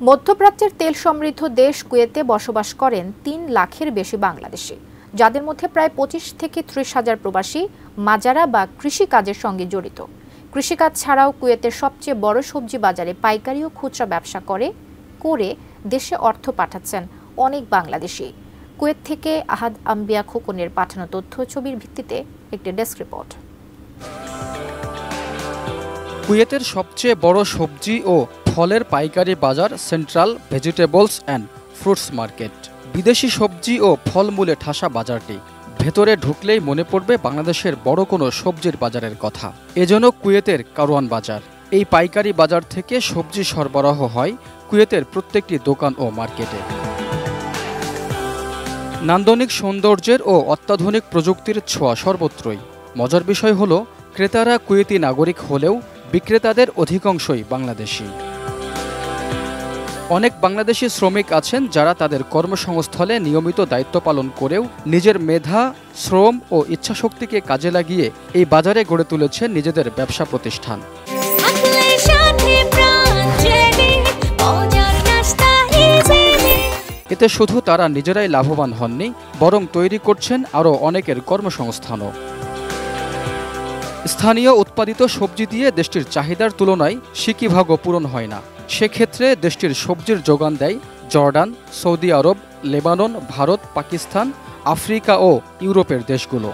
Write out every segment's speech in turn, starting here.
মধ্যপ্রাচ্যের তেল সমৃদ্ধ দেশ কুয়েতে বসবাস করেন ৩ লাখের বেশি বাংলাদেশি, যাদের মধ্যে প্রায় ২৫ থেকে ৩০ হাজার প্রবাসী মাজারা বা কৃষিকাজের সঙ্গে জড়িত। কৃষিকাজ ছাড়াও কুয়েতের সবচেয়ে বড় সবজি বাজারে পাইকারি ও খুচরা ব্যবসা করে দেশে অর্থ পাঠাচ্ছেন অনেক বাংলাদেশি। কুয়েত থেকে আহাদ আম্বিয়া খোকনের পাঠানো তথ্য ছবির ভিত্তিতে একটি ডেস্ক রিপোর্ট। কুয়েতের সবচেয়ে বড় সবজি ও ফলের পাইকারি বাজার central vegetables and fruits market. বিদেশি সবজি ও ফলমূলে ঠাসা বাজারটি। ভেতরে ঢুকলেই মনে পড়বে বাংলাদেশের বড় কোনো সবজির বাজারের কথা। এজন্য কুয়েতের কারওয়ান বাজার। এই পাইকারি বাজার থেকে সবজি সরবরাহ হয় কুয়েতের প্রত্যেকটি দোকান ও মার্কেটে। নান্দনিক সৌন্দর্যের ও অত্যাধুনিক প্রযুক্তির ছোঁয়া সর্বত্রই। মজার বিষয় হলো, ক্রেতারা কুয়েতি নাগরিক হলেও বিক্রেতাদের অধিকাংশই বাংলাদেশি। অনেক বাংলাদেশি শ্রমিক আছেন যারা তাদের কর্মসংস্থলে নিয়মিত দায়িত্ব পালন করেও নিজের মেধা, শ্রম ও ইচ্ছাশক্তিকে কাজে লাগিয়ে এই বাজারে গড়ে তুলেছেন নিজেদের ব্যবসা প্রতিষ্ঠান। এতে শুধু তারা নিজেরাই লাভবান হননি, বরং তৈরি করছেন আরও অনেকের কর্মসংস্থানও। স্থানীয় উৎপাদিত সবজি দিয়ে দেশটির চাহিদার তুলনায় সিকিভাগও পূরণ হয় না। সেক্ষেত্রে দেশটির সবজির যোগান দেয় জর্ডান, সৌদি আরব, লেবানন, ভারত, পাকিস্তান, আফ্রিকা ও ইউরোপের দেশগুলো।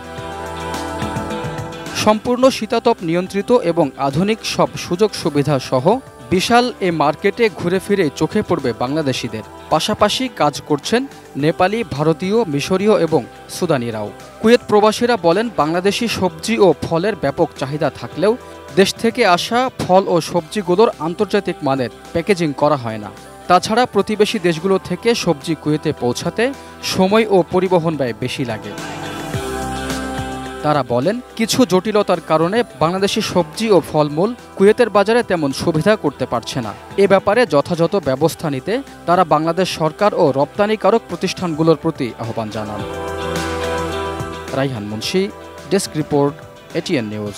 সম্পূর্ণ শীতাতপ নিয়ন্ত্রিত এবং আধুনিক সব সুযোগ সুবিধা সহ বিশাল এ মার্কেটে ঘুরে ফিরে চোখে পড়বে বাংলাদেশিদের। পাশাপাশি কাজ করছেন নেপালি, ভারতীয়, মিশরীয় এবং সুদানিরাও। কুয়েত প্রবাসীরা বলেন, বাংলাদেশি সবজি ও ফলের ব্যাপক চাহিদা থাকলেও দেশ থেকে আসা ফল ও সবজিগুলোর আন্তর্জাতিক মানের প্যাকেজিং করা হয় না। তাছাড়া প্রতিবেশী দেশগুলো থেকে সবজি কুয়েতে পৌঁছাতে সময় ও পরিবহন ব্যয় বেশি লাগে। তারা বলেন, কিছু জটিলতার কারণে বাংলাদেশি সবজি ও ফলমূল কুয়েতের বাজারে তেমন সুবিধা করতে পারছে না। এ ব্যাপারে যথাযথ ব্যবস্থা নিতে তারা বাংলাদেশ সরকার ও রপ্তানিকারক প্রতিষ্ঠানগুলোর প্রতি আহ্বান জানান। Raihan Munshi, desk report, ATN news.